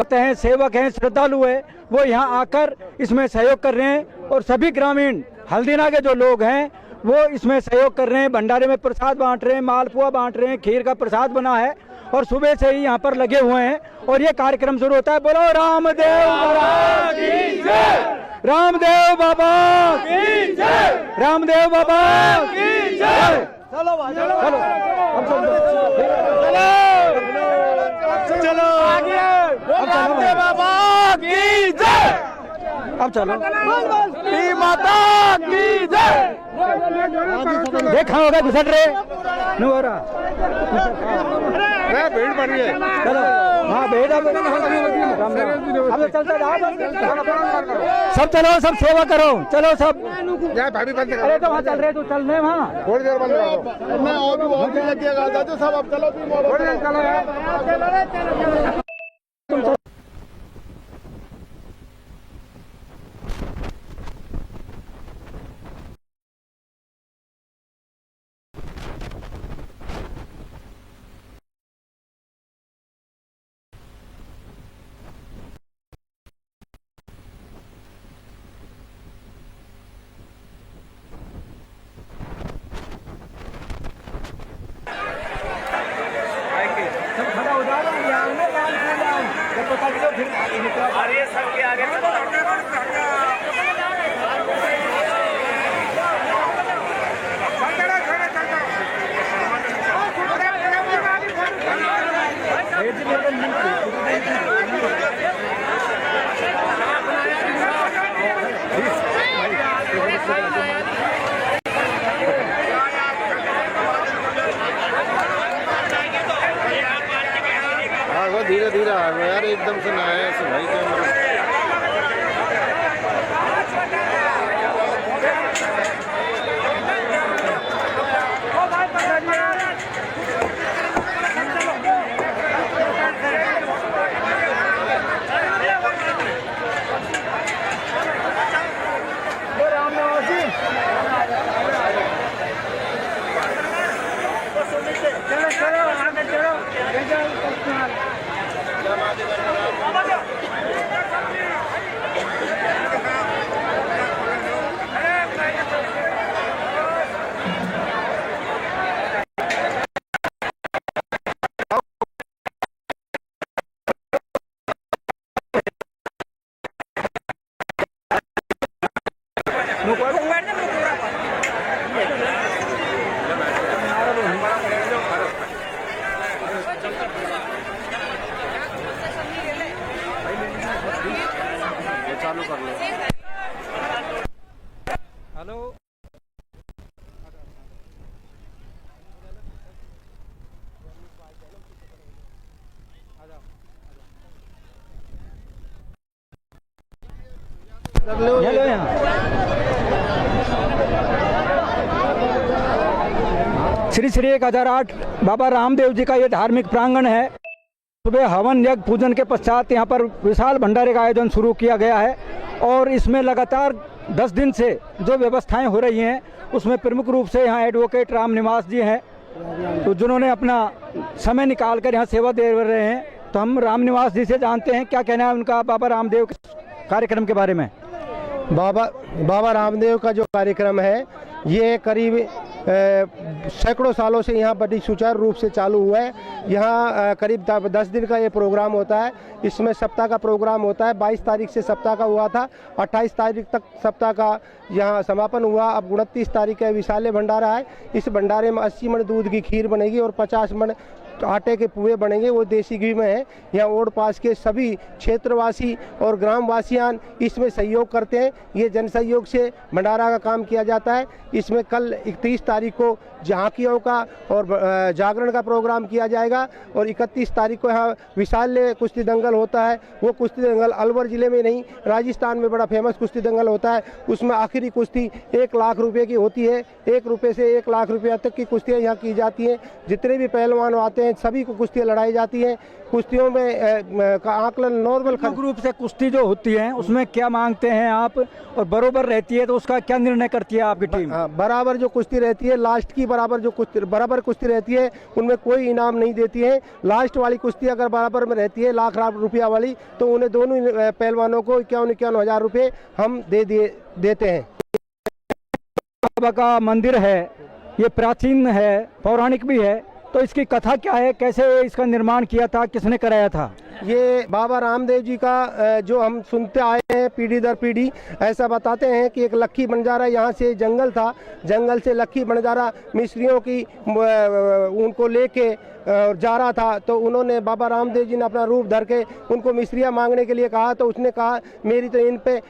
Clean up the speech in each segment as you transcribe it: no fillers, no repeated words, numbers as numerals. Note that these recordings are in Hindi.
भक्त हैं, सेवक हैं, श्रद्धालु हैं, वो यहाँ आकर इसमें सहयोग कर रहे हैं। और सभी ग्रामीण हल्दीना के जो लोग हैं वो इसमें सहयोग कर रहे हैं, भंडारे में प्रसाद बांट रहे हैं, मालपुआ बांट रहे हैं, खीर का प्रसाद बना है और सुबह से ही यहाँ पर लगे हुए हैं और ये कार्यक्रम शुरू होता है। बोलो रामदेव बाबा की जय, रामदेव बाबा की जय, रामदेव बाबा की जय। चलो चलो चलो रामदेव बाबा की जय। अब चलो माता की जय। देखा होगा घुसट रहे नहीं हो रहा, भीड़ बढ़ रही है। चलो हाँ भीड़ अब चलता सब, चलो सब सेवा करो, चलो सब। अरे तो वहाँ चल रहे, तो चल रहे वहाँ थोड़ी देर बंद करो। मैं और भी बहुत लग गया तो सब अब चलो चलो। सबके आगे धीरे धीरे आ गया यार, एकदम से ना आया ऐसे भाई कैमरा। चालू कर लो। हेलो श्री श्री 1008 बाबा रामदेव जी का ये धार्मिक प्रांगण है। सुबह हवन यज्ञ पूजन के पश्चात यहाँ पर विशाल भंडारे का आयोजन शुरू किया गया है और इसमें लगातार 10 दिन से जो व्यवस्थाएं हो रही हैं उसमें प्रमुख रूप से यहाँ एडवोकेट राम निवास जी हैं, तो जिन्होंने अपना समय निकाल कर यहाँ सेवा दे रहे हैं। तो हम राम निवास जी से जानते हैं क्या कहना है उनका बाबा रामदेव के कार्यक्रम के बारे में। बाबा रामदेव का जो कार्यक्रम है ये करीब सैकड़ों सालों से यहाँ बड़ी सुचारू रूप से चालू हुआ है। यहाँ करीब 10 दिन का ये प्रोग्राम होता है। इसमें सप्ताह का प्रोग्राम होता है। 22 तारीख से सप्ताह का हुआ था, 28 तारीख तक सप्ताह का यहाँ समापन हुआ। अब 29 तारीख का विशाल भंडारा है। इस भंडारे में 80 मन दूध की खीर बनेगी और 50 मन आटे के पुए बनेंगे, वो देसी घी में है। यहाँ ओड पास के सभी क्षेत्रवासी और ग्रामवासियान इसमें सहयोग करते हैं। ये जन सहयोग से भंडारा का काम किया जाता है। इसमें कल 31 तारीख को झांकियों का और जागरण का प्रोग्राम किया जाएगा और 31 तारीख को यहाँ विशाल कुश्ती दंगल होता है। वो कुश्ती दंगल अलवर जिले में नहीं, राजस्थान में बड़ा फेमस कुश्ती दंगल होता है। उसमें आखिरी कुश्ती 1 लाख रुपए की होती है। 1 रुपये से 1 लाख रुपया तक की कुश्तियाँ यहाँ की जाती हैं। जितने भी पहलवान आते हैं सभी को कुश्तियाँ लड़ाई जाती हैं। कुश्तियों में का आकलन नॉर्मल ग्रुप से कुश्ती जो होती है उसमें क्या मांगते हैं आप, और बराबर रहती है तो उसका क्या निर्णय करती है आपकी टीम? बराबर जो कुश्ती रहती है, लास्ट की बराबर जो कुश्ती बराबर कुश्ती रहती है उनमें कोई इनाम नहीं देती है। लास्ट वाली कुश्ती अगर बराबर में रहती है लाख रुपया वाली, तो उन्हें दोनों पहलवानों को 51 हज़ार रुपये हम देते हैं। बाबा का मंदिर है, ये प्राचीन है, पौराणिक भी है, तो इसकी कथा क्या है, कैसे इसका निर्माण किया था, किसने कराया था? ये बाबा रामदेव जी का जो हम सुनते आए हैं पीढ़ी दर पीढ़ी, ऐसा बताते हैं कि एक लक्की बंजारा यहाँ से जंगल था, जंगल से लक्की बंजारा मिस्त्रियों की उनको लेके जा रहा था, तो उन्होंने बाबा रामदेव जी ने अपना रूप धर के उनको मिस्त्रियाँ मांगने के लिए कहा, तो उसने कहा मेरी तो इन पे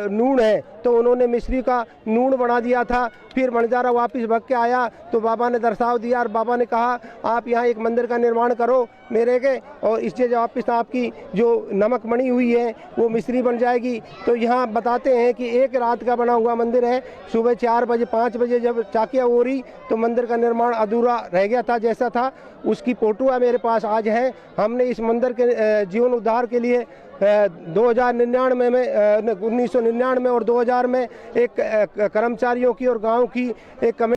नून है, तो उन्होंने मिस्त्री का नून बना दिया था। फिर बंजारा वापस भग के आया तो बाबा ने दर्शाव दिया और बाबा ने कहा आप यहाँ एक मंदिर का निर्माण करो मेरे के, और इससे वापस आपकी जो नमक मणि हुई है वो मिस्त्री बन जाएगी। तो यहाँ बताते हैं कि एक रात का बना हुआ मंदिर है। सुबह 4 बजे 5 बजे जब चाकिया हो रही तो मंदिर का निर्माण अधूरा रह गया था जैसा था। उसकी फोटो मेरे पास आज है। हमने इस मंदिर के जीवन उद्धार के लिए 1999 में 1999 और 2000 में एक कर्मचारियों की और गांव की एक कमेटी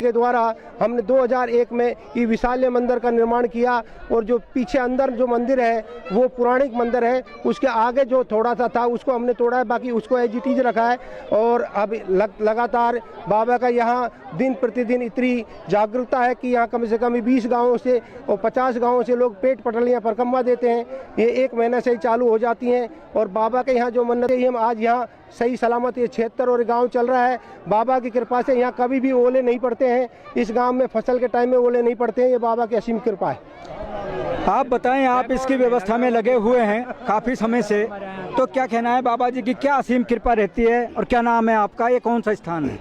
के द्वारा हमने 2001 में ये विशाल्य मंदिर का निर्माण किया। और जो पीछे अंदर जो मंदिर है वो पौराणिक मंदिर है, उसके आगे जो थोड़ा सा था उसको हमने तोड़ा है, बाकी उसको एज इट इज रखा है। और अब लगातार बाबा का यहाँ दिन प्रतिदिन इतनी जागरूकता है कि यहाँ कम से कम 20 गाँवों से और 50 गाँवों से लोग पेट पटलियाँ परिक्रमा देते हैं। ये 1 महीने से ही चालू हो जाती हैं। और बाबा के यहाँ जो मन्नत है हम आज यहाँ सही सलामत ये 76 और गांव चल रहा है। बाबा की कृपा से यहाँ कभी भी ओले नहीं पड़ते हैं। इस गांव में फसल के टाइम में ओले नहीं पड़ते हैं, ये बाबा की असीम कृपा है। आप बताएं, आप इसकी व्यवस्था में लगे हुए हैं काफ़ी समय से, तो क्या कहना है बाबा जी की, क्या असीम कृपा रहती है और क्या नाम है आपका, ये कौन सा स्थान है?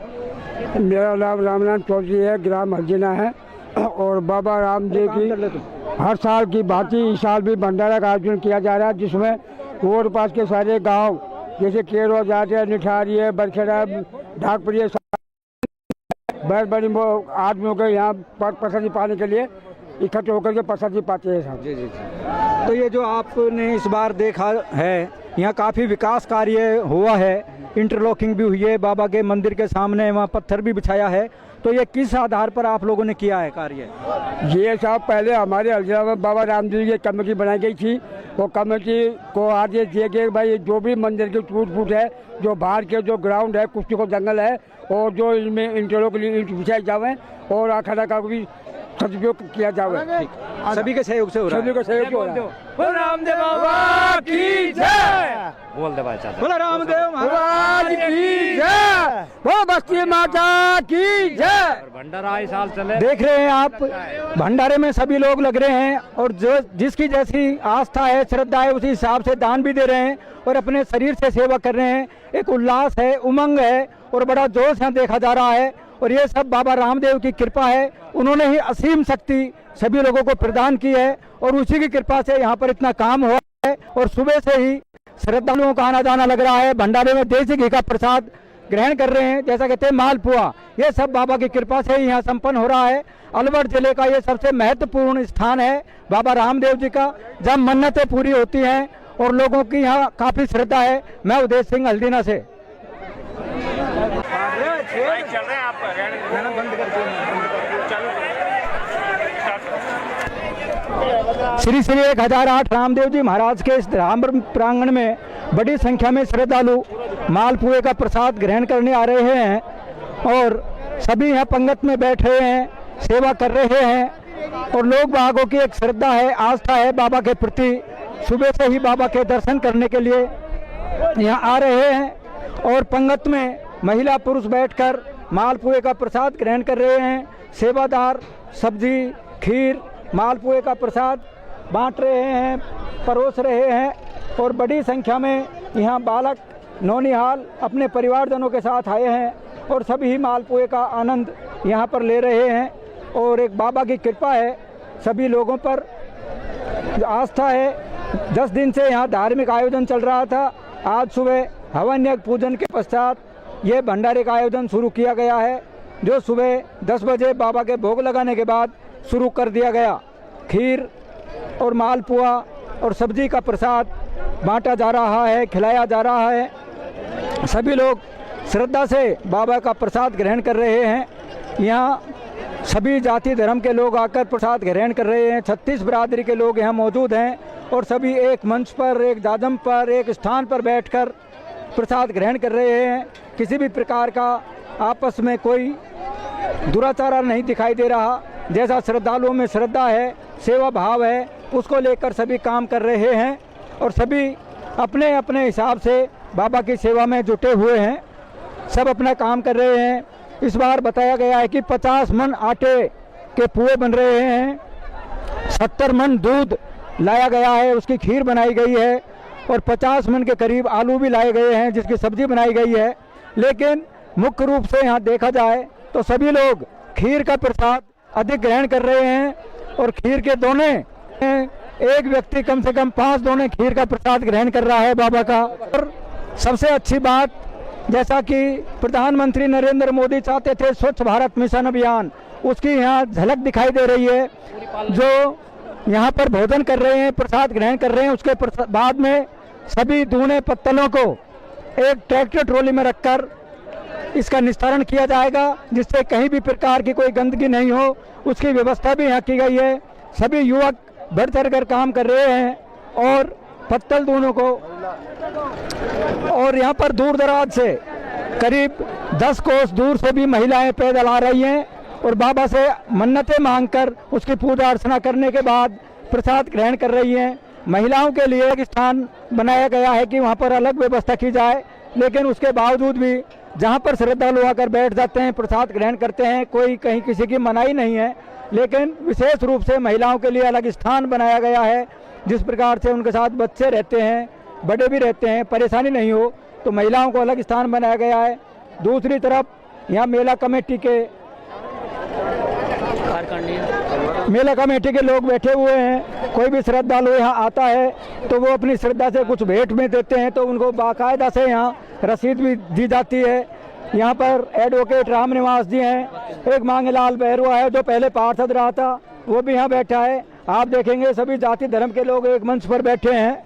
मेरा नाम रामनाथ चौधरी है, ग्राम हरजिना है। और बाबा रामदेव की हर साल की भांति इस साल भी भंडारा का आयोजन किया जा रहा है, जिसमें और पास के सारे गांव जैसे केरो जाते हैं, निठारी है, बरखेड़ा, ढाकपुरी है, बड़ी आदमियों के यहाँ प्रसादी पाने के लिए इकट्ठे होकर के प्रसादी पाते हैं साहब। जी जी जी। तो ये जो आपने इस बार देखा है, यहाँ काफ़ी विकास कार्य हुआ है, इंटरलॉकिंग भी हुई है, बाबा के मंदिर के सामने वहाँ पत्थर भी बिछाया है, तो ये किस आधार पर आप लोगों ने किया है कार्य? ये साहब पहले हमारे हल्दिया में बाबा रामदेव की कमेटी बनाई गई थी। वो कमेटी को आदेश दिए गए भाई जो भी मंदिर की टूट फूट है, जो बाहर के जो ग्राउंड है, कुश्ती को जंगल है, और जो इनमें इंटरलॉक के लिए ईंट बिछाई जावे और अखाड़ा का भी सदुपयोग किया जावे। सभी के सहयोग से हो रहा है। सभी का सहयोग हो रहा है। बोल रामदेव बाबा की जय। बोल दे भाई चाचा। बोल रामदेव महाराज की जय। वो बस्ती माता की जय। भंडारा इस साल चले। देख रहे हैं आप, भंडारे में सभी लोग लग रहे हैं और जो जिसकी जैसी आस्था है, श्रद्धा है, उसी हिसाब से दान भी दे रहे हैं और अपने शरीर से सेवा कर रहे हैं। एक उल्लास है, उमंग है और बड़ा जोश यहाँ देखा जा रहा है। और ये सब बाबा रामदेव की कृपा है, उन्होंने ही असीम शक्ति सभी लोगों को प्रदान की है और उसी की कृपा से यहाँ पर इतना काम हुआ है। और सुबह से ही श्रद्धालुओं का आना जाना लग रहा है। भंडारे में देसी घी का प्रसाद ग्रहण कर रहे हैं, जैसा कहते हैं मालपुआ, ये सब बाबा की कृपा से ही यहाँ संपन्न हो रहा है। अलवर जिले का ये सबसे महत्वपूर्ण स्थान है बाबा रामदेव जी का, जब मन्नतें पूरी होती हैं और लोगों की यहाँ काफ़ी श्रद्धा है। मैं उदेश सिंह हल्दीना से। श्री श्री 1008 रामदेव जी महाराज के इस धाम प्रांगण में बड़ी संख्या में श्रद्धालु मालपुए का प्रसाद ग्रहण करने आ रहे हैं और सभी यहाँ पंगत में बैठ रहे हैं, सेवा कर रहे हैं। और लोग बागों की एक श्रद्धा है, आस्था है बाबा के प्रति। सुबह से ही बाबा के दर्शन करने के लिए यहाँ आ रहे हैं और पंगत में महिला पुरुष बैठकर मालपुए का प्रसाद ग्रहण कर रहे हैं। सेवादार सब्जी, खीर, मालपुए का प्रसाद बांट रहे हैं, परोस रहे हैं। और बड़ी संख्या में यहाँ बालक नौनिहाल अपने परिवारजनों के साथ आए हैं और सभी मालपुए का आनंद यहाँ पर ले रहे हैं। और एक बाबा की कृपा है सभी लोगों पर, आस्था है। 10 दिन से यहाँ धार्मिक आयोजन चल रहा था। आज सुबह हवन यज्ञ पूजन के पश्चात ये भंडारे का आयोजन शुरू किया गया है, जो सुबह 10 बजे बाबा के भोग लगाने के बाद शुरू कर दिया गया। खीर और मालपुआ और सब्जी का प्रसाद बांटा जा रहा है, खिलाया जा रहा है। सभी लोग श्रद्धा से बाबा का प्रसाद ग्रहण कर रहे हैं यहाँ सभी जाति धर्म के लोग आकर प्रसाद ग्रहण कर रहे हैं। 36 बिरादरी के लोग यहाँ मौजूद हैं और सभी एक मंच पर, एक दादम पर, एक स्थान पर बैठकर प्रसाद ग्रहण कर रहे हैं। किसी भी प्रकार का आपस में कोई दुराचार नहीं दिखाई दे रहा। जैसा श्रद्धालुओं में श्रद्धा है, सेवा भाव है, उसको लेकर सभी काम कर रहे हैं और सभी अपने अपने हिसाब से बाबा की सेवा में जुटे हुए हैं। सब अपना काम कर रहे हैं। इस बार बताया गया है कि 50 मन आटे के पुए बन रहे हैं, 70 मन दूध लाया गया है, उसकी खीर बनाई गई है और 50 मन के करीब आलू भी लाए गए हैं जिसकी सब्जी बनाई गई है। लेकिन मुख्य रूप से यहाँ देखा जाए तो सभी लोग खीर का प्रसाद अधिक ग्रहण कर रहे हैं और खीर के दोने, एक व्यक्ति कम से कम 5 दोने खीर का प्रसाद ग्रहण कर रहा है बाबा का। और सबसे अच्छी बात, जैसा कि प्रधानमंत्री नरेंद्र मोदी चाहते थे स्वच्छ भारत मिशन अभियान, उसकी यहाँ झलक दिखाई दे रही है। जो यहाँ पर भोजन कर रहे हैं, प्रसाद ग्रहण कर रहे हैं, उसके बाद में सभी दूने पत्तलों को एक ट्रैक्टर ट्रॉली में रखकर इसका निस्तारण किया जाएगा, जिससे कहीं भी प्रकार की कोई गंदगी नहीं हो, उसकी व्यवस्था भी यहाँ की गई है। सभी युवक बढ़ चढ़ कर काम कर रहे हैं और पत्तल दूनों को, और यहाँ पर दूर दराज से करीब 10 कोस दूर से भी महिलाएं पैदल आ रही हैं और बाबा से मन्नतें मांगकर उसकी पूजा अर्चना करने के बाद प्रसाद ग्रहण कर रही हैं। महिलाओं के लिए एक स्थान बनाया गया है कि वहाँ पर अलग व्यवस्था की जाए, लेकिन उसके बावजूद भी जहाँ पर श्रद्धालु आकर बैठ जाते हैं, प्रसाद ग्रहण करते हैं, कोई कहीं किसी की मनाही नहीं है। लेकिन विशेष रूप से महिलाओं के लिए अलग स्थान बनाया गया है, जिस प्रकार से उनके साथ बच्चे रहते हैं, बड़े भी रहते हैं, परेशानी नहीं हो, तो महिलाओं को अलग स्थान बनाया गया है। दूसरी तरफ यहाँ मेला कमेटी के लोग बैठे हुए हैं। कोई भी श्रद्धालु यहाँ आता है तो वो अपनी श्रद्धा से कुछ भेंट में देते हैं, तो उनको बाकायदा से यहाँ रसीद भी दी जाती है। यहाँ पर एडवोकेट राम निवास जी हैं, एक मांगेलाल बहरुआ है जो पहले पार्षद रहा था, वो भी यहाँ बैठा है। आप देखेंगे सभी जाति धर्म के लोग एक मंच पर बैठे हैं,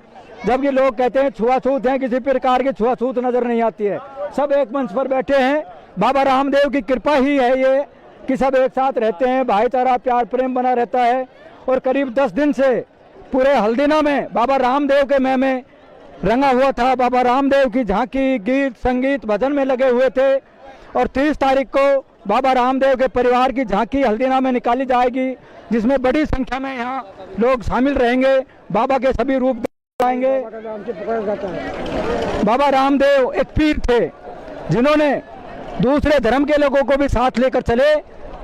जबकि लोग कहते हैं छुआछूत है, किसी प्रकार की छुआछूत नजर नहीं आती है। सब एक मंच पर बैठे हैं। बाबा रामदेव की कृपा ही है ये कि सब एक साथ रहते हैं, भाईचारा प्यार प्रेम बना रहता है। और करीब 10 दिन से पूरे हल्दीना में बाबा रामदेव के मेले में रंगा हुआ था। बाबा रामदेव की झांकी, गीत, संगीत, भजन में लगे हुए थे और 30 तारीख को बाबा रामदेव के परिवार की झांकी हल्दीना में निकाली जाएगी, जिसमें बड़ी संख्या में यहाँ लोग शामिल रहेंगे। बाबा के सभी रूप आएंगे। बाबा रामदेव एक पीर थे जिन्होंने दूसरे धर्म के लोगों को भी साथ लेकर चले।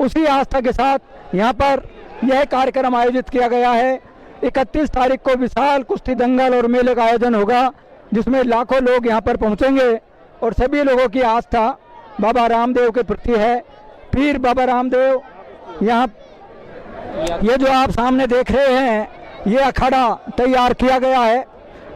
उसी आस्था के साथ यहाँ पर यह कार्यक्रम आयोजित किया गया है। 31 तारीख को विशाल कुश्ती दंगल और मेले का आयोजन होगा, जिसमें लाखों लोग यहाँ पर पहुँचेंगे और सभी लोगों की आस्था बाबा रामदेव के प्रति है। पीर बाबा रामदेव यहाँ, ये जो आप सामने देख रहे हैं, ये अखाड़ा तैयार किया गया है।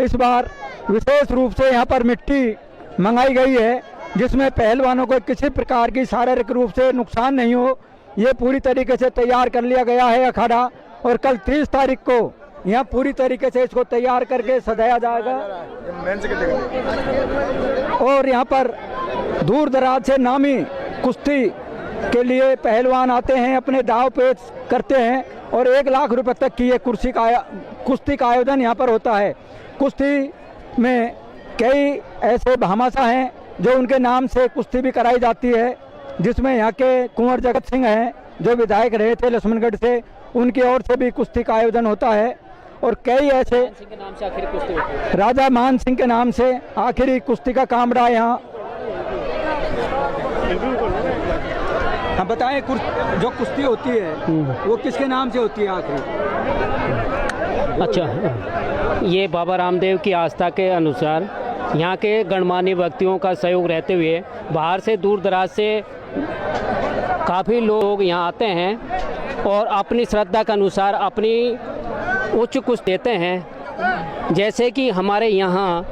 इस बार विशेष रूप से यहाँ पर मिट्टी मंगाई गई है, जिसमें पहलवानों को किसी प्रकार की शारीरिक रूप से नुकसान नहीं हो, ये पूरी तरीके से तैयार कर लिया गया है अखाड़ा। और कल 30 तारीख को यहाँ पूरी तरीके से इसको तैयार करके सजाया जाएगा। और यहाँ पर दूर दराज से नामी कुश्ती के लिए पहलवान आते हैं, अपने दाव पेच करते हैं और 1 लाख रुपए तक की ये कुश्ती का आयोजन यहाँ पर होता है। कुश्ती में कई ऐसे भामाशाह हैं जो उनके नाम से कुश्ती भी कराई जाती है, जिसमें यहाँ के कुंवर जगत सिंह हैं जो विधायक रहे थे लक्ष्मणगढ़ से, उनकी ओर से भी कुश्ती का आयोजन होता है। और कई ऐसे राजा मान सिंह के नाम से आखिरी कुश्ती का काम रहा यहाँ। हम बताएं, जो कुश्ती होती है वो किसके नाम से होती है आखिरी? अच्छा, ये बाबा रामदेव की आस्था के अनुसार यहाँ के गणमान्य व्यक्तियों का सहयोग रहते हुए बाहर से दूर दराज से काफ़ी लोग यहाँ आते हैं और अपनी श्रद्धा के अनुसार अपनी उच्च कुछ देते हैं। जैसे कि हमारे यहाँ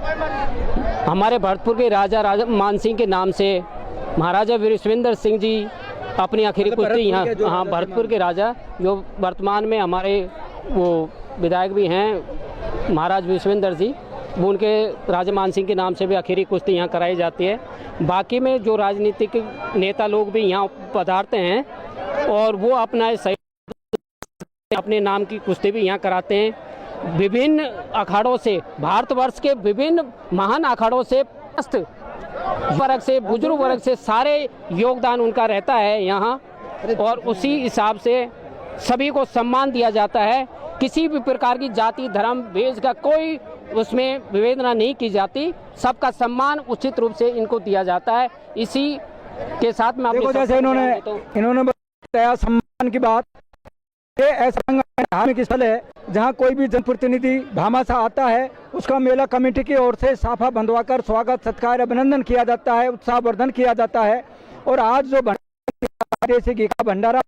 हमारे भरतपुर के राजा मान सिंह के नाम से महाराजा विश्वेंद्र सिंह जी अपनी आखिरी कुश्ती यहाँ, हाँ, भरतपुर के राजा जो वर्तमान में हमारे वो विधायक भी हैं महाराज विश्वेंद्र जी, वो उनके राजा मान सिंह के नाम से भी आखिरी कुश्ती यहाँ कराई जाती है। बाकी में जो राजनीतिक नेता लोग भी यहाँ पधारते हैं और वो अपना अपने नाम की कुश्ती भी यहाँ कराते हैं। विभिन्न अखाड़ों से, भारतवर्ष के विभिन्न महान अखाड़ों से, वर्ग से, बुजुर्ग वर्ग से सारे योगदान उनका रहता है यहाँ, और उसी हिसाब से सभी को सम्मान दिया जाता है। किसी भी प्रकार की जाति, धर्म, भेद का कोई उसमें विवेचना नहीं की जाती, सबका सम्मान उचित रूप से इनको दिया जाता है। इसी के साथ में देखो जैसे इन्होंने बताया सम्मान की बात, ये ऐसा धार्मिक स्थल है जहाँ कोई भी जनप्रतिनिधि भामाशाह आता है, उसका मेला कमेटी की ओर से साफा बंधवाकर स्वागत, सत्कार, अभिनंदन किया जाता है, उत्साहवर्धन किया जाता है। और आज जो देसी घी का भंडारा,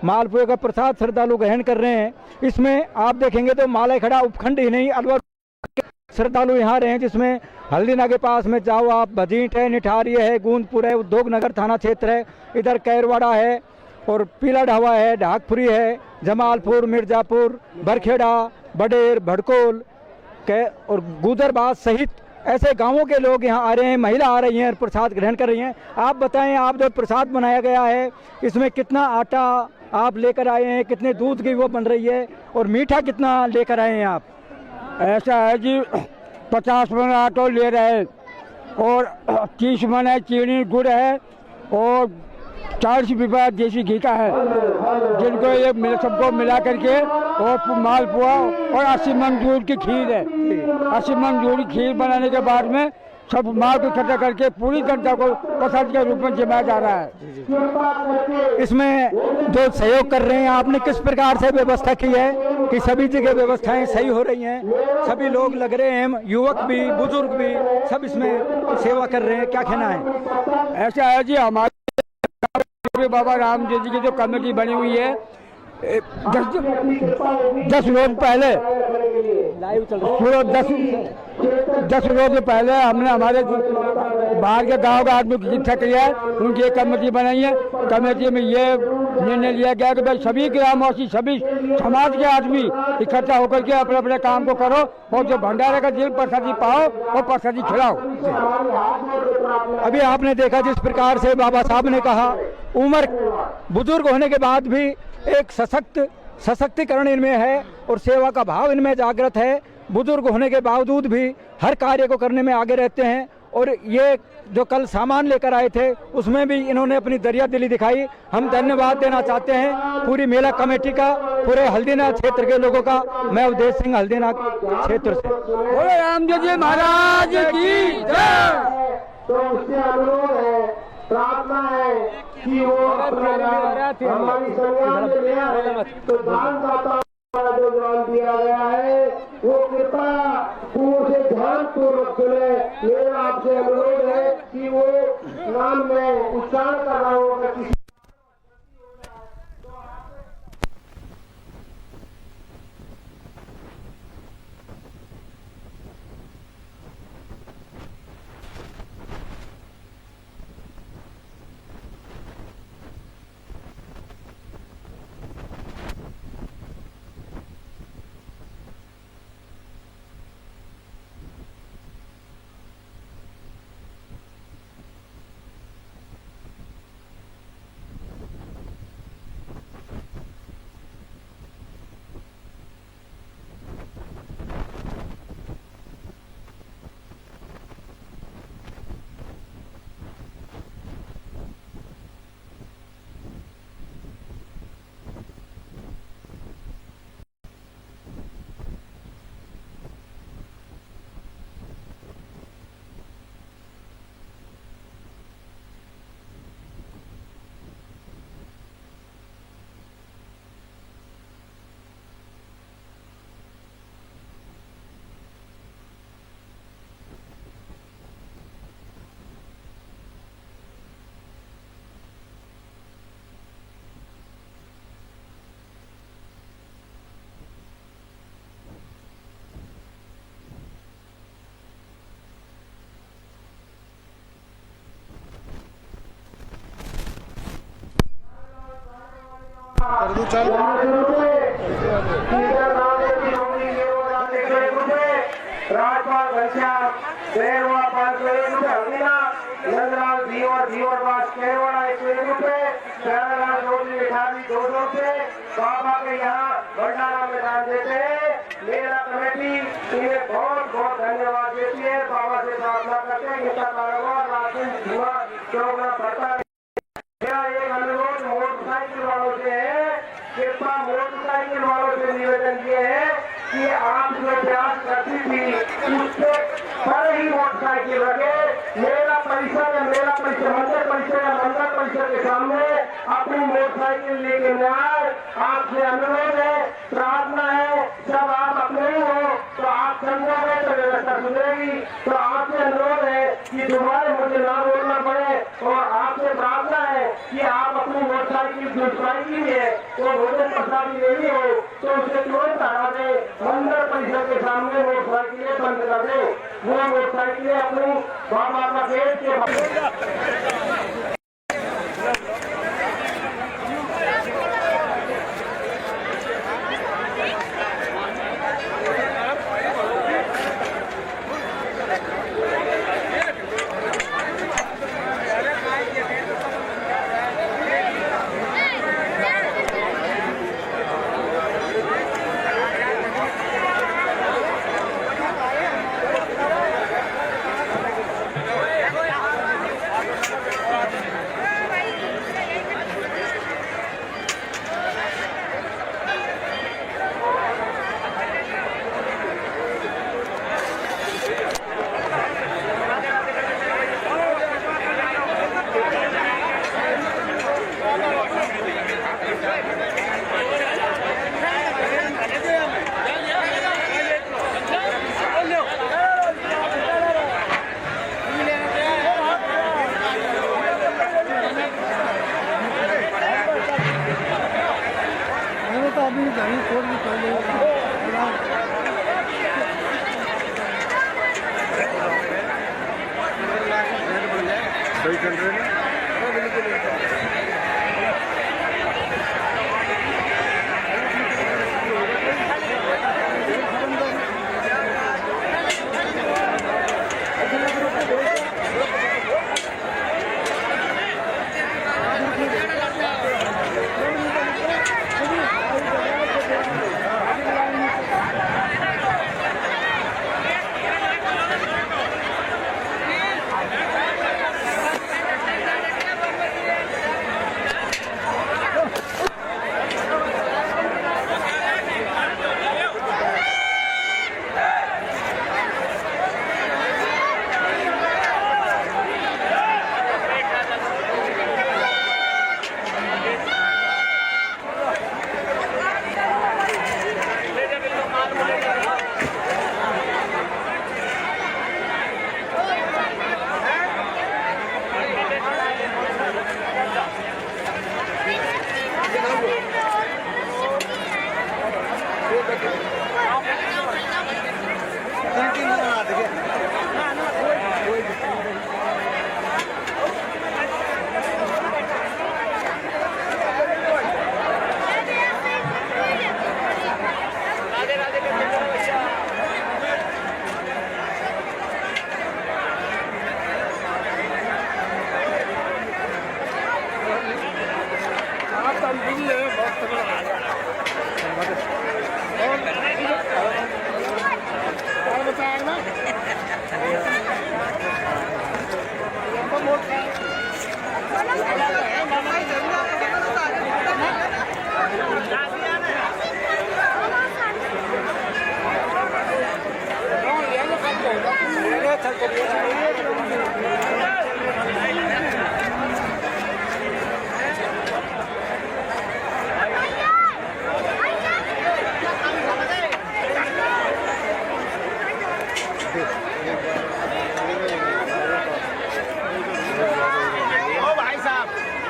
मालपुए का प्रसाद श्रद्धालु ग्रहण कर रहे हैं, इसमें आप देखेंगे तो मालाखड़ा उपखंड ही नहीं, अलवर श्रद्धालु यहाँ रहे हैं, जिसमें हल्दीना के पास में जाओ आप, भजीट है, निठारी है, गूंदपुर है, उद्योग नगर थाना क्षेत्र है, इधर कैरवाड़ा है और पीला ढावा है, ढाकपुरी है, जमालपुर, मिर्जापुर, बरखेड़ा, बडेर, भड़कोल के और गुदरबाद सहित ऐसे गांवों के लोग यहाँ आ रहे हैं, महिला आ रही हैं, प्रसाद ग्रहण कर रही हैं। आप बताएं, आप जो प्रसाद बनाया गया है इसमें कितना आटा आप लेकर आए हैं, कितने दूध की वो बन रही है और मीठा कितना लेकर आए हैं आप? ऐसा है जी, 50 मन आटो ले रहे हैं और 30 मन है चीनी गुड़ है और 40 रुपया देसी घी का है, जिनको ये सबको मिला करके और मालपुआ और 80 मन दूध की खीर है। 80 मन दूध की खीर बनाने के बाद में सब माल को इकट्ठा करके पूरी जनता को प्रसाद के रूप में जमाया जा रहा है। इसमें जो सहयोग कर रहे हैं, आपने किस प्रकार से व्यवस्था की है कि सभी जगह व्यवस्थाएं सही हो रही हैं, सभी लोग लग रहे हैं, युवक भी, बुजुर्ग भी, सब इसमें सेवा कर रहे हैं, क्या कहना है? ऐसा है जी, हमारे बाबा रामदेव जी की जो कमेटी बनी हुई है, 10 रोज पहले लाइव चल रहा है, 10 रोज पहले हमने हमारे बाहर के गांव के आदमी को इकट्ठा किया है, उनकी एक कमेटी बनाई है। कमेटी में ये निर्णय लिया गया कि भाई सभी ग्रामवासी, सभी समाज के आदमी इकट्ठा होकर के अपने अपने काम को करो और जो भंडारे का दिल प्रसादी पाओ और प्रसादी खिलाओ। अभी आपने देखा जिस प्रकार से बाबा साहब ने कहा, उम्र बुजुर्ग होने के बाद भी एक सशक्तिकरण इनमें है और सेवा का भाव इनमें जागृत है। बुजुर्ग होने के बावजूद भी हर कार्य को करने में आगे रहते हैं और ये जो कल सामान लेकर आए थे उसमें भी इन्होंने अपनी दरिया दिली दिखाई। हम धन्यवाद देना चाहते हैं पूरी मेला कमेटी का, पूरे हल्दीना क्षेत्र के लोगों का। मैं अवधेश सिंह, हल्दीना क्षेत्र से। बोलो रामदेव जी महाराज की जय। तो उससे अनुरोध है, प्रार्थना है कि वो अपना हमारी संज्ञान में लिया है, तो दानदाता जो दान दिया गया है वो कृपा पूर्ण से ध्यान पूर्वक सुने। मेरा आपसे अनुरोध है कि वो नाम में उच्चारण कर रहा होगा किसी राजपाल घनश्याम शेरवा 501 रुपये, हल्दीना नंदलाल धीवर पास केरवाड़ा 101 रुपये, प्यारेलाल चौधरी मिठाली 200 रुपये। बाबा के यहाँ भंडारा में दान देते हैं। मेला कमेटी इन्हें बहुत बहुत धन्यवाद देती है। बाबा से प्रार्थना करते हैं इनका कारोबार राशन धीमा चौगुना बढ़ता है। मेरा एक अनुरोध मोटरसाइकिल वालों से है, कृपया मोटरसाइकिल वालों से निवेदन ये है कि आप जो प्रयास करती थी उससे पर ही मोटरसाइकिल रखे। मेला परिसर मंदिर परिसर या मंदिर परिसर के सामने अपनी मोटरसाइकिल लेके न आए। आपसे अनुरोध है, प्रार्थना है, जब आप अपने ही हो तो आप समझोगे तो व्यवस्था सुधरेगी। तो आपसे अनुरोध है कि दोबारा मुझे ना बोलना पड़े और आपसे प्रार्थना है कि आप अपनी मोटरसाइकिल जो साइकिल है वो भोजन प्रसाद लेनी हो तो उसे तुरंत हटा दे। मंदिर परिसर के सामने मोटरसाइकिलें बंद कर दे। वो मोटरसाइकिलें अपनी बाबा का गेट के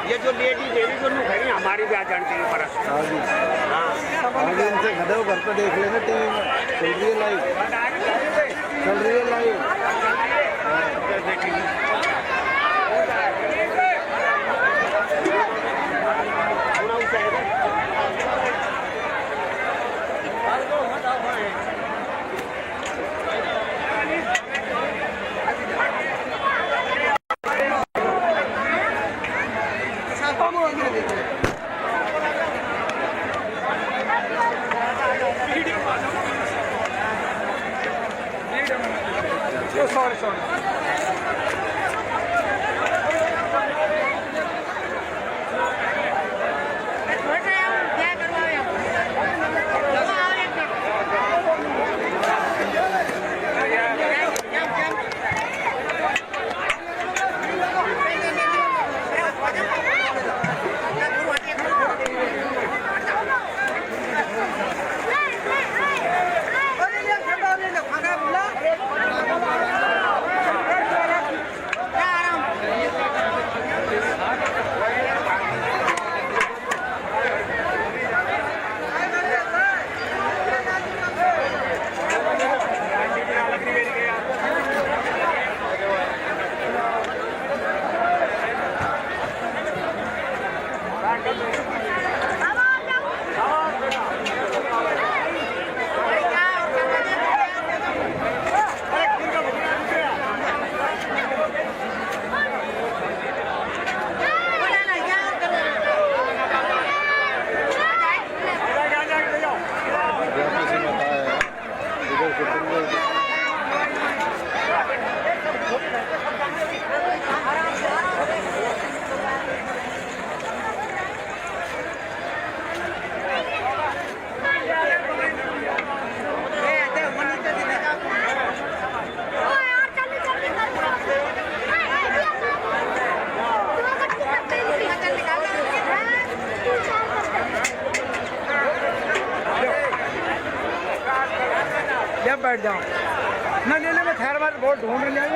ये जो लेडी जो खड़ी हमारी भी आ जानती है परस। आगे इनसे खड़े हो घर पे देख लेना टीवी में चल रही है लाइव, चल रही है लाइव। बैठ जाओ ना लेने में खैर बार बहुत ढूंढ रहे हैं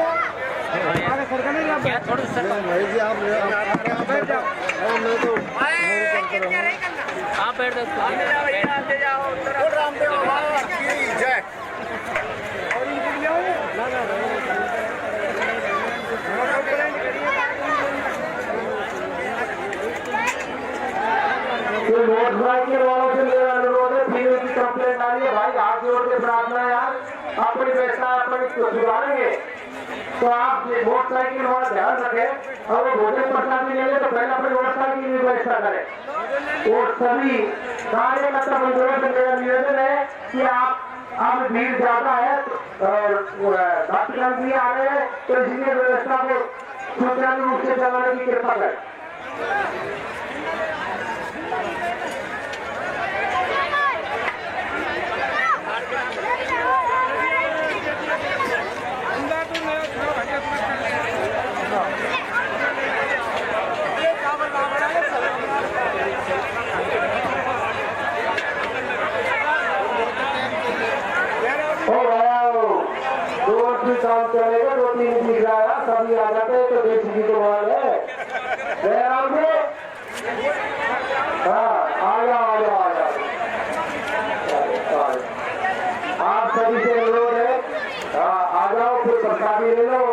आगे सरकार नहीं आप थोड़ा सा भाई आप बैठ जाओ आप बैठ जाओ रामदेव बाबा की जय। ये मोटरसाइकिल वालों से मेरा अनुरोध है, फिर उनकी कंप्लेंट आ रही है, भाई हाथ जोड़ के प्रार्थना है यार, अपनी व्यवस्था अपनी सुधारेंगे तो आप ये मोटरसाइकिल वाला ध्यान रखें और वो भोजन प्रसाद भी ले ले तो पहले अपनी मोटरसाइकिल की व्यवस्था करें। और सभी कार्यकर्ता बंधुओं से मेरा निवेदन है कि आप भीड़ ज्यादा है और डॉक्टर भी आ रहे हैं तो इसलिए व्यवस्था को सुचारू रूप से चलाने की कृपा करें। काम चलेगा 2-3 दिख रहा है सभी आ जाते हैं तो देश की तो माल है जयराम जी। हाँ आ जाओ आप सभी से अनुरोध है आ जाओ फिर प्रसादी ले लो।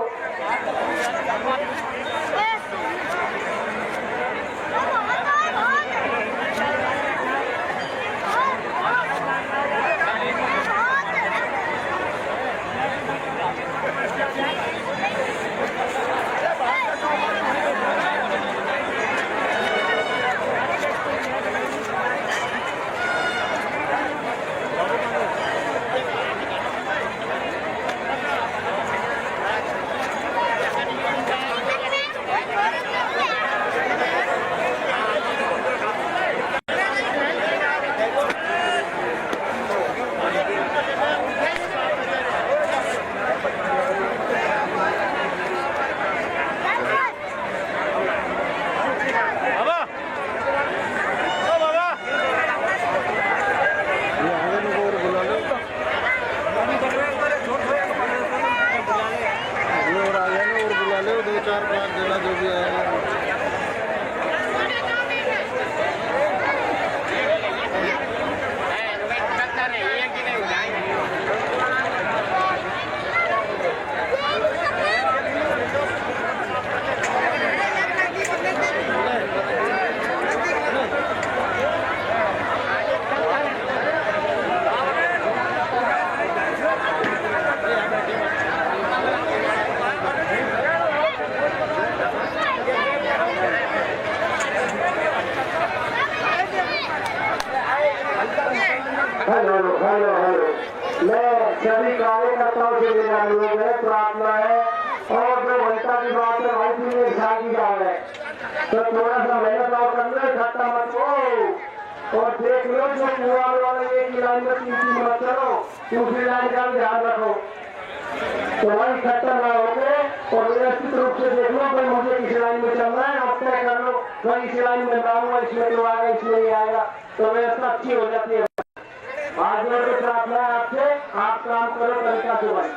सभी कार्यकर्ताओं से मेरा अनुरोध है, प्रार्थना है, और जो घंटा की बात है भाई 3 साल की बात है, तो थोड़ा सा मेहनत और कर लो, इकट्ठा मत हो और देख लो जो पूरा वाले एक लाइन में 3 मत चलो, दूसरी लाइन का भी ध्यान रखो, तो भाई इकट्ठा ना होके और व्यवस्थित रूप से देख लो भाई मुझे किस लाइन में चलना है, अब तय कर लो भाई इस लाइन में जाऊंगा, इसमें तो आएगा, इसमें नहीं आएगा, तो व्यवस्था अच्छी हो जाती है। आज मेरे को प्रार्थना है आपसे, आप काम करो तरीका से भाई।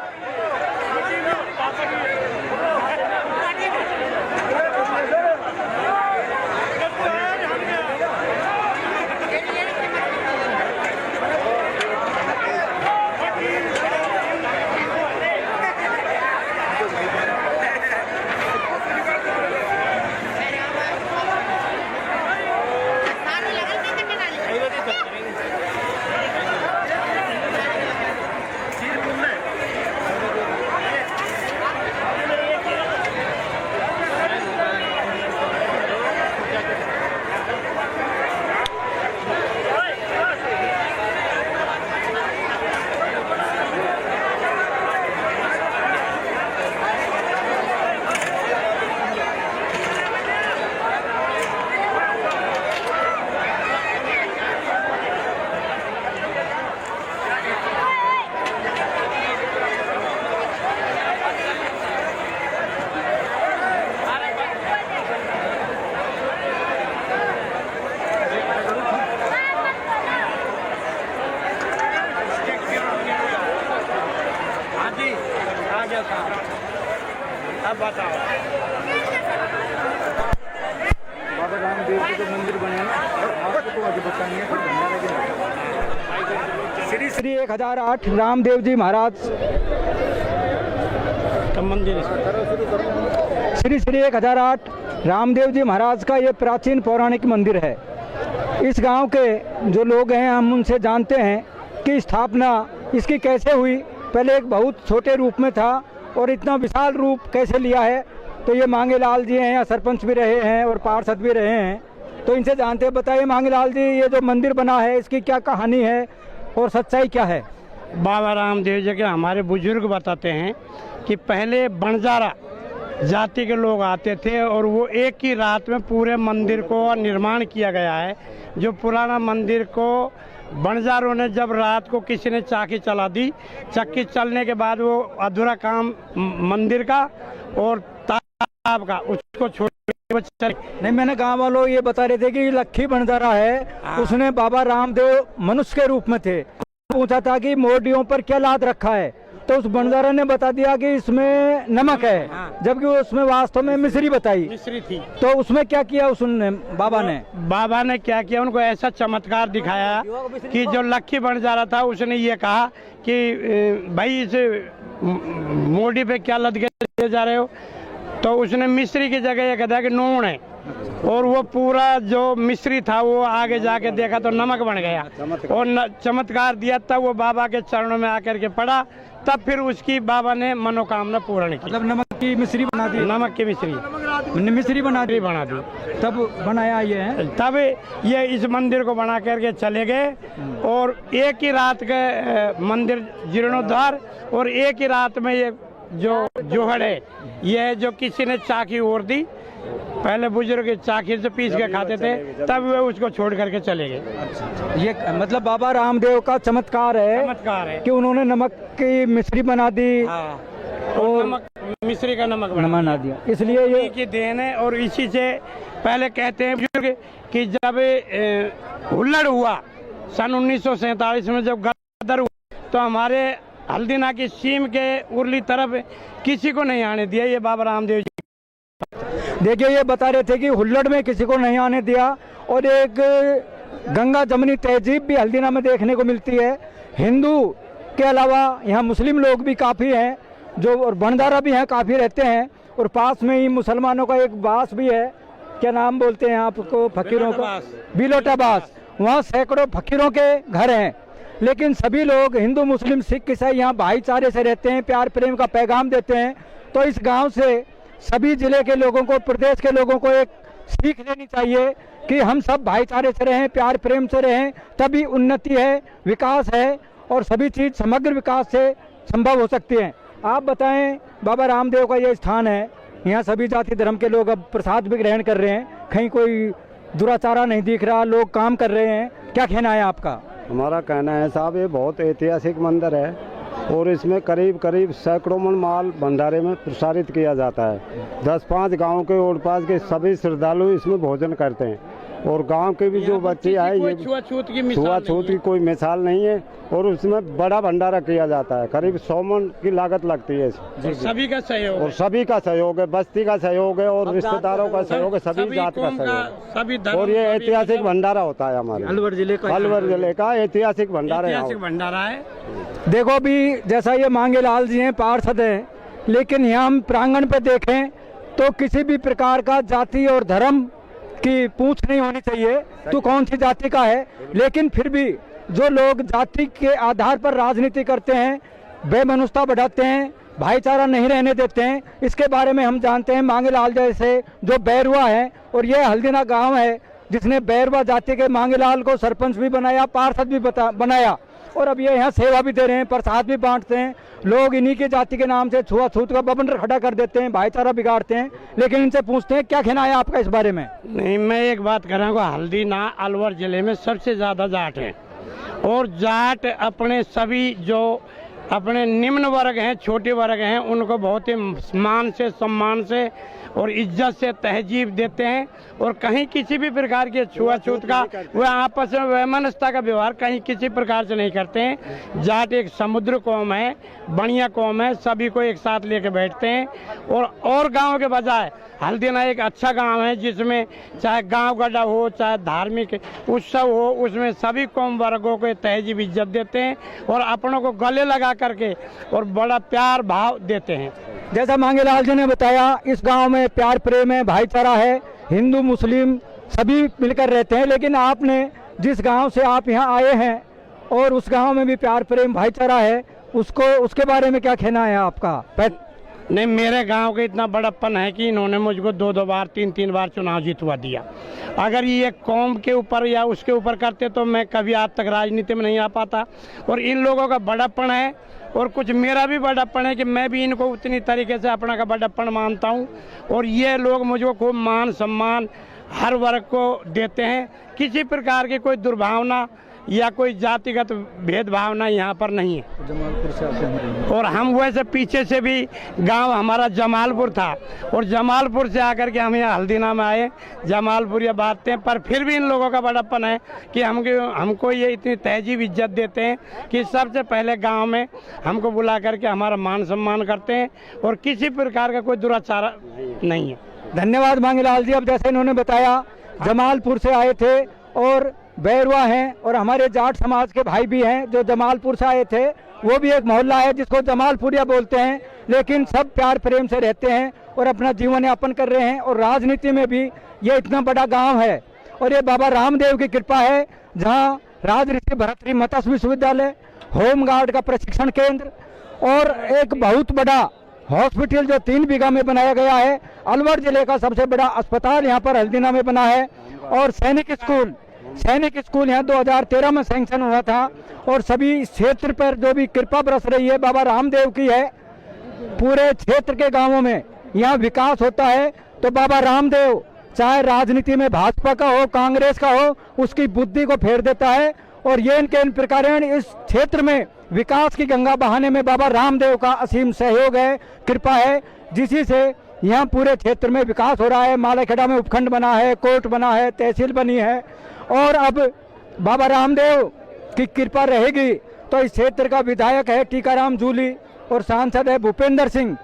अब बताओ बाबा रामदेव के जो मंदिर बने हैं आपको तो आगे बताएंगे श्री श्री 1008 रामदेव जी महाराज का मंदिर, श्री श्री 1008 रामदेव जी महाराज का ये प्राचीन पौराणिक मंदिर है। इस गांव के जो लोग हैं हम उनसे जानते हैं कि स्थापना इसकी कैसे हुई। पहले एक बहुत छोटे रूप में था और इतना विशाल रूप कैसे लिया है, तो ये मांगेलाल जी हैं, यहाँ सरपंच भी रहे हैं और पार्षद भी रहे हैं, तो इनसे जानते हैं। बताइए मांगेलाल जी, ये जो मंदिर बना है इसकी क्या कहानी है और सच्चाई क्या है? बाबा रामदेव जी के हमारे बुजुर्ग बताते हैं कि पहले बंजारा जाति के लोग आते थे और वो एक ही रात में पूरे मंदिर को निर्माण किया गया है। जो पुराना मंदिर को बंजारों ने जब रात को किसी ने चाकी चला दी, चक्की चलने के बाद वो अधूरा काम मंदिर का और तालाब का उसको छोड़ नहीं, मैंने गांव वालों ये बता रहे थे कि लक्खी बंजारा है, उसने बाबा रामदेव मनुष्य के रूप में थे, पूछा था कि मोडियों पर क्या लाद रखा है, तो उस बंजारा ने बता दिया कि इसमें नमक है, जबकि उसमें वास्तव में मिश्री बताई, मिश्री थी। तो उसमें क्या किया उसने बाबा ने क्या किया, उनको ऐसा चमत्कार दिखाया कि जो लक्खी बंजारा था उसने ये कहा कि भाई इस मोडी पे क्या लद के जा रहे हो, तो उसने मिश्री की जगह ये कहता कि नून है, और वो पूरा जो मिश्री था वो आगे जाके देखा तो नमक बन गया और चमत्कार दिया। तब वो बाबा के चरणों में आकर के पड़ा, तब फिर उसकी बाबा ने मनोकामना पूर्ण की। मतलब नमक की मिश्री बना दी, नमक की मिश्री बना दी तब बनाया ये है। तब ये इस मंदिर को बना करके चले गए और एक ही रात के मंदिर जीर्णोद्धार, और एक ही रात में ये जो जोहड़ है ये जो किसी ने चाकी ओर दी, पहले बुजुर्ग चाकी से पीस के खाते थे, तब वे उसको छोड़ करके चले गए। ये मतलब बाबा रामदेव का चमत्कार है कि उन्होंने नमक की मिश्री बना दी और नमक मिश्री का नमक बना दिया, इसलिए ये की देन है। और इसी से पहले कहते हैं बुजुर्ग कि जब हुल्लड़ हुआ सन 1947 में, जब गदर हुआ, तो हमारे हल्दीना की सीम के उरली तरफ किसी को नहीं आने दिया। ये बाबा रामदेव जी देखिए ये बता रहे थे कि हुल्लड़ में किसी को नहीं आने दिया, और एक गंगा जमनी तहजीब भी हल्दीना में देखने को मिलती है। हिंदू के अलावा यहाँ मुस्लिम लोग भी काफ़ी हैं, जो और बंजारा भी हैं, काफ़ी रहते हैं, और पास में ही मुसलमानों का एक बास भी है, क्या नाम बोलते हैं आपको फकीरों का, बिलोटा बास। वहाँ सैकड़ों फकीरों के घर हैं, लेकिन सभी लोग हिंदू मुस्लिम सिख ईसाई यहाँ भाईचारे से रहते हैं, प्यार प्रेम का पैगाम देते हैं। तो इस गांव से सभी जिले के लोगों को, प्रदेश के लोगों को एक सीख लेनी चाहिए कि हम सब भाईचारे से रहें, प्यार प्रेम से रहें, तभी उन्नति है, विकास है। और सभी चीज़ समग्र विकास से संभव हो सकती है। आप बताएं, बाबा रामदेव का ये स्थान है, यहाँ सभी जाति धर्म के लोग अब प्रसाद भी ग्रहण कर रहे हैं, कहीं कोई दुराचारा नहीं दिख रहा, लोग काम कर रहे हैं, क्या कहना है आपका? हमारा कहना है साहब, ये बहुत ऐतिहासिक मंदिर है और इसमें करीब करीब सैकड़ों मन माल भंडारे में प्रसारित किया जाता है। 10-5 गाँव के और पास के सभी श्रद्धालु इसमें भोजन करते हैं और गांव के भी जो बच्चे आए, ये छुआछूत की कोई मिसाल नहीं है और उसमें बड़ा भंडारा किया जाता है। करीब 100 मन की लागत लगती है। सभी का सहयोग और सभी का सहयोग है, बस्ती का सहयोग है और रिश्तेदारों का सहयोग है, सभी जात का सहयोग। और ये ऐतिहासिक भंडारा होता है हमारे अलवर जिले का ऐतिहासिक भंडारा है। देखो भी, जैसा ये मांगे लाल जी हैं, पार्षद हैं, लेकिन यहाँ हम प्रांगण पे देखें तो किसी भी प्रकार का जाति और धर्म की पूछ नहीं होनी चाहिए, तू कौन सी जाति का है। लेकिन फिर भी जो लोग जाति के आधार पर राजनीति करते हैं, बेमनुष्यता बढ़ाते हैं, भाईचारा नहीं रहने देते हैं, इसके बारे में हम जानते हैं। मांगेलाल जैसे जो बैरुआ है, और ये हल्दीना गांव है जिसने बैरुआ जाति के मांगेलाल को सरपंच भी बनाया, पार्षद भी बनाया, और अब ये यहाँ सेवा भी दे रहे हैं, प्रसाद भी बांटते हैं। लोग इन्हीं की जाति के नाम से छुआछूत का बबंडर खड़ा कर देते हैं, भाईचारा बिगाड़ते हैं। लेकिन इनसे पूछते हैं, क्या कहना है आपका इस बारे में? नहीं, मैं एक बात करूँगा, हल्दीना अलवर जिले में सबसे ज़्यादा जाट हैं और जाट अपने सभी जो अपने निम्न वर्ग हैं, छोटे वर्ग हैं, उनको बहुत ही मान से, सम्मान से और इज्जत से तहजीब देते हैं और कहीं किसी भी प्रकार के छुआछूत का, वह आपस में वैमनस्यता का व्यवहार कहीं किसी प्रकार से नहीं करते हैं। जाट एक समुद्र कौम है, बढ़िया कौम है, सभी को एक साथ लेके बैठते हैं और गांव के बजाय हल्दीना एक अच्छा गांव है जिसमें चाहे गांव गड्ढा हो, चाहे धार्मिक उत्सव हो, उसमें सभी कौम वर्गों को तहजीब इज्जत देते हैं और अपनों को गले लगा करके और बड़ा प्यार भाव देते हैं। जैसा मांगेलाल जी ने बताया, इस गांव में प्यार प्रेम है, भाईचारा है, हिंदू मुस्लिम सभी मिलकर रहते हैं। लेकिन आपने जिस गांव से आप यहाँ आए हैं और उस गांव में भी प्यार प्रेम भाईचारा है, उसके बारे में क्या कहना है आपका? नहीं, मेरे गांव का इतना बड़प्पन है कि इन्होंने मुझको 2-2 बार 3-3 बार चुनाव जितवा दिया। अगर ये कौम के ऊपर या उसके ऊपर करते तो मैं कभी आज तक राजनीति में नहीं आ पाता। और इन लोगों का बड़प्पन है और कुछ मेरा भी बड़प्पन है कि मैं भी इनको उतनी तरीके से अपना का बड़प्पन मानता हूँ और ये लोग मुझको खूब मान सम्मान हर वर्ग को देते हैं। किसी प्रकार की कोई दुर्भावना या कोई जातिगत भेदभावना यहाँ पर नहीं है। जमालपुर से आते हैं और हम वैसे पीछे से भी गांव हमारा जमालपुर था और जमालपुर से आकर के हम यहाँ हल्दीना में आए, जमालपुरिया बांटते हैं। पर फिर भी इन लोगों का बड़प्पन है कि हमको ये इतनी तहजीब इज्जत देते हैं कि सबसे पहले गांव में हमको बुला करके हमारा मान सम्मान करते हैं और किसी प्रकार का कोई दुराचार नहीं है। धन्यवाद मांगेलाल जी। अब जैसे इन्होंने बताया, जमालपुर से आए थे और बैरुआ हैं और हमारे जाट समाज के भाई भी हैं जो जमालपुर से आए थे। वो भी एक मोहल्ला है जिसको जमालपुरिया बोलते हैं, लेकिन सब प्यार प्रेम से रहते हैं और अपना जीवन यापन कर रहे हैं। और राजनीति में भी ये इतना बड़ा गांव है और ये बाबा रामदेव की कृपा है, जहां राजऋषि भरतरी मत्स्य विश्वविद्यालय, होमगार्ड का प्रशिक्षण केंद्र और एक बहुत बड़ा हॉस्पिटल जो 3 बीघा में बनाया गया है। अलवर जिले का सबसे बड़ा अस्पताल यहाँ पर हल्दीना में बना है और सैनिक स्कूल यहाँ 2013 में सैंक्शन हुआ था। और सभी इस क्षेत्र पर जो भी कृपा बरस रही है बाबा रामदेव की है, पूरे क्षेत्र के गांवों में यहाँ विकास होता है। तो बाबा रामदेव चाहे राजनीति में भाजपा का हो, कांग्रेस का हो, उसकी बुद्धि को फेर देता है। और ये इन प्रकार इस क्षेत्र में विकास की गंगा बहाने में बाबा रामदेव का असीम सहयोग है, कृपा है, जिसी से यहाँ पूरे क्षेत्र में विकास हो रहा है। मालाखेड़ा में उपखंड बना है, कोर्ट बना है, तहसील बनी है। और अब बाबा रामदेव की कृपा रहेगी तो इस क्षेत्र का विधायक है टीकाराम जूली और सांसद है भूपेंद्र सिंह।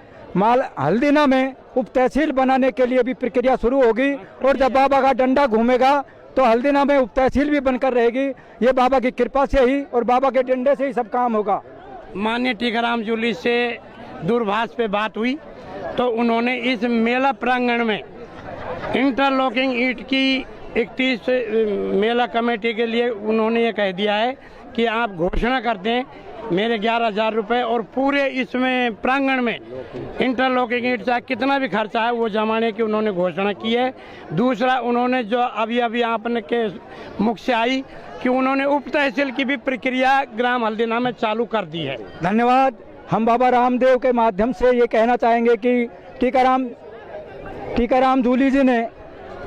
हल्दीना में उप तहसील बनाने के लिए भी प्रक्रिया शुरू होगी और जब बाबा का डंडा घूमेगा तो हल्दीना में उप तहसील भी बनकर रहेगी। ये बाबा की कृपा से ही और बाबा के डंडे से ही सब काम होगा। माननीय टीकाराम जूली से दूरभाष पे बात हुई तो उन्होंने इस मेला प्रांगण में इंटरलॉकिंग ईंट की 31 मेला कमेटी के लिए उन्होंने ये कह दिया है कि आप घोषणा कर दें मेरे 11,000 रुपये, और पूरे इसमें प्रांगण में इंटरलॉकिंग ईंट चाहे कितना भी खर्चा है वो जमाने की उन्होंने घोषणा की है। दूसरा, उन्होंने जो अभी आपने के मुख से आई कि उन्होंने उप तहसील की भी प्रक्रिया ग्राम हल्दीना में चालू कर दी है। धन्यवाद। हम बाबा रामदेव के माध्यम से ये कहना चाहेंगे कि टीकाराम जूली जी ने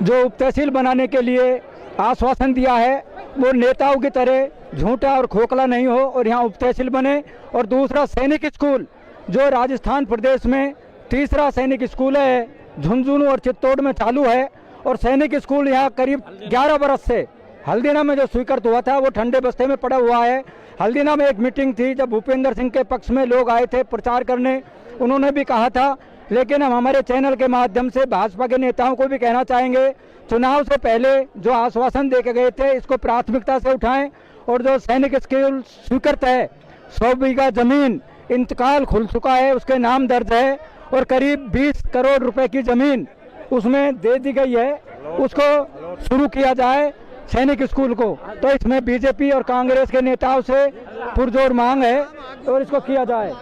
जो उप तहसील बनाने के लिए आश्वासन दिया है वो नेताओं की तरह झूठा और खोखला नहीं हो और यहाँ उप तहसील बने। और दूसरा, सैनिक स्कूल जो राजस्थान प्रदेश में तीसरा सैनिक स्कूल है, झुंझुनू और चित्तौड़ में चालू है। और सैनिक स्कूल यहाँ करीब 11 बरस से हल्दीना में जो स्वीकृत हुआ था वो ठंडे बस्ते में पड़ा हुआ है। हल्दीना में एक मीटिंग थी जब भूपेंद्र सिंह के पक्ष में लोग आए थे प्रचार करने, उन्होंने भी कहा था, लेकिन हम हमारे चैनल के माध्यम से भाजपा के नेताओं को भी कहना चाहेंगे, चुनाव से पहले जो आश्वासन दे के गए थे इसको प्राथमिकता से उठाएं। और जो सैनिक स्कूल स्वीकृत है 100 बीघा जमीन इंतकाल खुल चुका है, उसके नाम दर्ज है और करीब 20 करोड़ रुपए की जमीन उसमें दे दी गई है, उसको शुरू किया जाए सैनिक स्कूल को। तो इसमें बीजेपी और कांग्रेस के नेताओं से पुरजोर मांग है और इसको किया जाए।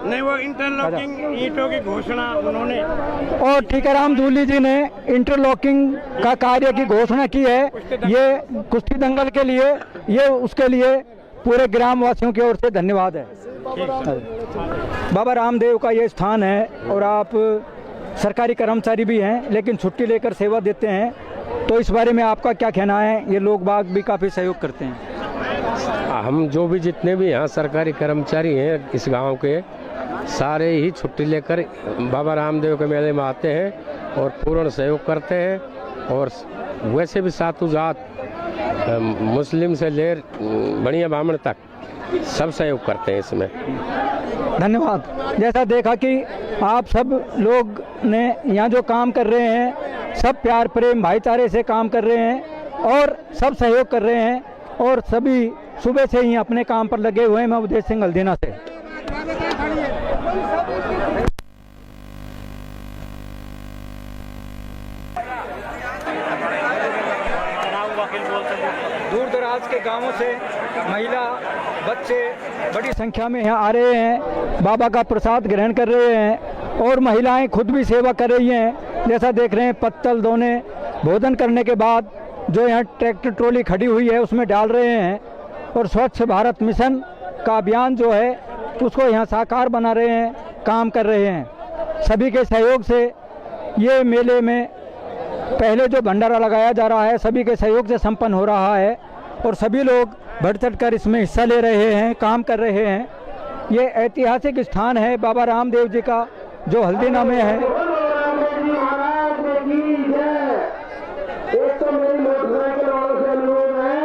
नहीं, वो इंटरलॉकिंग ईंटों की घोषणा उन्होंने, और टीकाराम जूली जी ने इंटरलॉकिंग का कार्य की घोषणा की है, ये कुश्ती दंगल के लिए, ये उसके लिए पूरे ग्रामवासियों की ओर से धन्यवाद है। बाबा रामदेव का ये स्थान है और आप सरकारी कर्मचारी भी हैं लेकिन छुट्टी लेकर सेवा देते हैं, तो इस बारे में आपका क्या कहना है? ये लोग बाग भी काफ़ी सहयोग करते हैं। हम जो भी जितने भी यहाँ सरकारी कर्मचारी हैं इस गांव के, सारे ही छुट्टी लेकर बाबा रामदेव के मेले में आते हैं और पूर्ण सहयोग करते हैं। और वैसे भी सातु जात मुस्लिम से ले बढ़िया ब्राह्मण तक सब सहयोग करते हैं इसमें। धन्यवाद। जैसा देखा कि आप सब लोग ने यहाँ जो काम कर रहे हैं सब प्यार प्रेम भाईचारे से काम कर रहे हैं और सब सहयोग कर रहे हैं और सभी सुबह से ही अपने काम पर लगे हुए हैं। मैं उदय सिंह हल्दीना से। दूर दराज के गांवों से महिला बच्चे बड़ी संख्या में यहाँ आ रहे हैं, बाबा का प्रसाद ग्रहण कर रहे हैं और महिलाएं खुद भी सेवा कर रही हैं। जैसा देख रहे हैं पत्तल दोने भोजन करने के बाद जो यहाँ ट्रैक्टर ट्रॉली खड़ी हुई है उसमें डाल रहे हैं और स्वच्छ भारत मिशन का अभियान जो है उसको यहाँ साकार बना रहे हैं, काम कर रहे हैं। सभी के सहयोग से ये मेले में पहले जो भंडारा लगाया जा रहा है सभी के सहयोग से संपन्न हो रहा है और सभी लोग बढ़ चढ़ कर इसमें हिस्सा ले रहे हैं, काम कर रहे हैं। ये ऐतिहासिक स्थान है बाबा रामदेव जी का जो हल्दीना में है। एक तो मेरी मोटरसाइकिल वालों से अनुरोध है,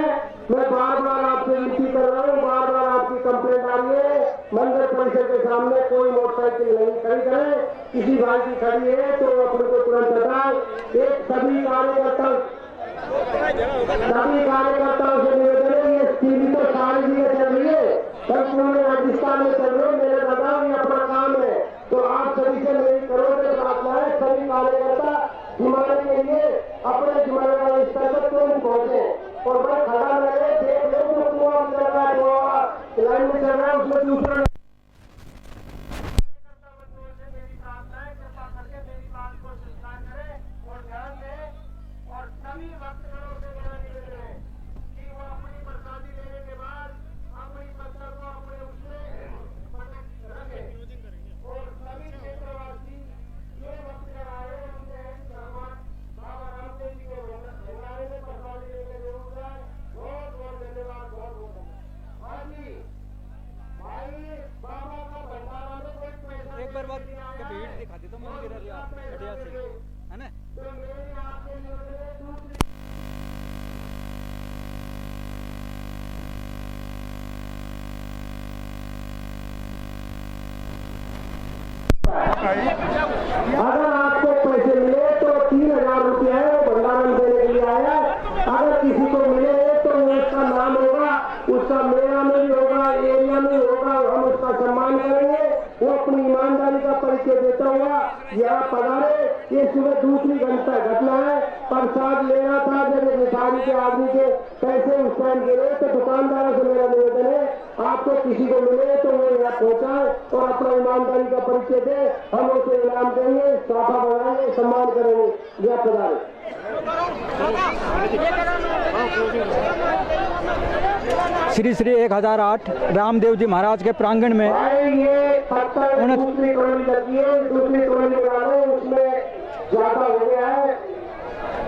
मैं बार बार आपसे विनती कर रहा हूँ, बार बार आपकी कंप्लेंट आ रही है, मंदिर परिसर के सामने कोई मोटरसाइकिल नहीं खड़ी करें। किसी भाई की खड़ी है तो अपने को तुरंत हटाएं। एक सभी कार्यकर्ताओं से निवेदन है, ये टीवी तो सारी चीजें चल रही है, सब पूरे राजस्थान में चल रहे, मेरे दादा ये अपना काम है, तो आप सभी से मेरी करोड़ प्रार्थना है, सभी कार्यकर्ता हिमालय के लिए अपने हिमालय का स्तर पर तुरंत पहुंचे और बस खड़ा लगे, देख लो जो कुआं चल रहा है, लाइन में चल रहा है उसमें दूसरा एक बार बात भीड़ दिखा दी तो मंदिर बढ़िया से है ना। अगर आपको पैसे मिले तो 3,000 रुपया है वो भंडारण देने के लिए आया। अगर किसी को मिले तो उसका नाम होगा, उसका मेला में भी होगा, एरिया में होगा, हम उसका सम्मान करेंगे, वो अपनी ईमानदारी का परिचय परिचय देता हुआ यहाँ पधारे। ये सुबह दूसरी घटना है। प्रसाद लेना था जब एक भिखारी के आदमी के पैसे उस टाइम गिरे तो दुकानदारों से मेरा निवेदन है, आपको किसी को मिले तो वो यहाँ पहुँचाए और अपना ईमानदारी का परिचय दे, हम उसे इनाम देंगे, साफा बनाएंगे, सम्मान करेंगे। यह पधारे। श्री श्री 1008 रामदेव जी महाराज के प्रांगण में ये पत्थर दूसरी टोली लगी है, दूसरी टोली लगाने उसमें ज्यादा हो गया है,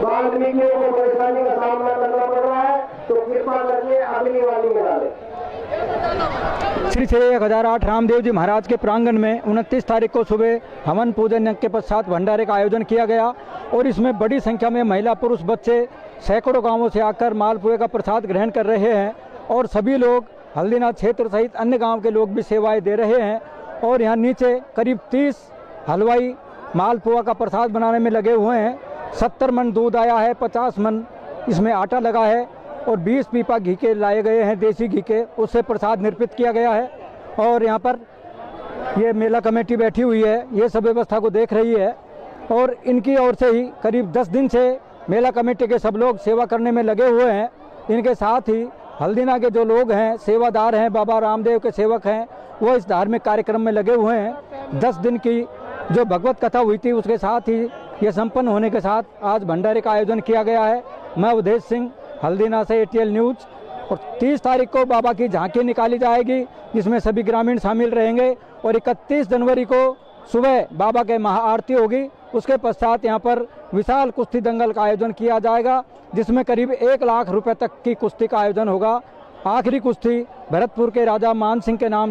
वाल्मीकियों को परेशानी का सामना करना पड़ रहा है, तो कृपा करके अगली वाली में डालें। श्री श्री 1008 रामदेव जी महाराज के प्रांगण में 29 तारीख को सुबह हवन पूजन यज्ञ के पश्चात भंडारे का आयोजन किया गया और इसमें बड़ी संख्या में महिला पुरुष बच्चे सैकड़ों गांवों से आकर मालपुए का प्रसाद ग्रहण कर रहे हैं और सभी लोग हल्दीनाथ क्षेत्र सहित अन्य गांव के लोग भी सेवाएं दे रहे हैं। और यहाँ नीचे करीब 30 हलवाई मालपुआ का प्रसाद बनाने में लगे हुए हैं। 70 मन दूध आया है, 50 मन इसमें आटा लगा है और 20 पीपा घी के लाए गए हैं, देसी घी के, उससे प्रसाद निर्पित किया गया है। और यहाँ पर ये मेला कमेटी बैठी हुई है, ये सब व्यवस्था को देख रही है और इनकी ओर से ही करीब 10 दिन से मेला कमेटी के सब लोग सेवा करने में लगे हुए हैं। इनके साथ ही हल्दीना के जो लोग हैं, सेवादार हैं, बाबा रामदेव के सेवक हैं, वो इस धार्मिक कार्यक्रम में लगे हुए हैं। 10 दिन की जो भगवत कथा हुई थी उसके साथ ही ये संपन्न होने के साथ आज भंडारे का आयोजन किया गया है। मैं अवधेश सिंह, हल्दीना से ATL न्यूज़। और 30 तारीख को बाबा की झांकी निकाली जाएगी जिसमें सभी ग्रामीण शामिल रहेंगे और 31 जनवरी को सुबह बाबा के महाआरती होगी। उसके पश्चात यहाँ पर विशाल कुश्ती दंगल का आयोजन किया जाएगा जिसमें करीब 1 लाख रुपए तक की कुश्ती का आयोजन होगा। आखिरी कुश्ती भरतपुर के राजा मान सिंह के नाम से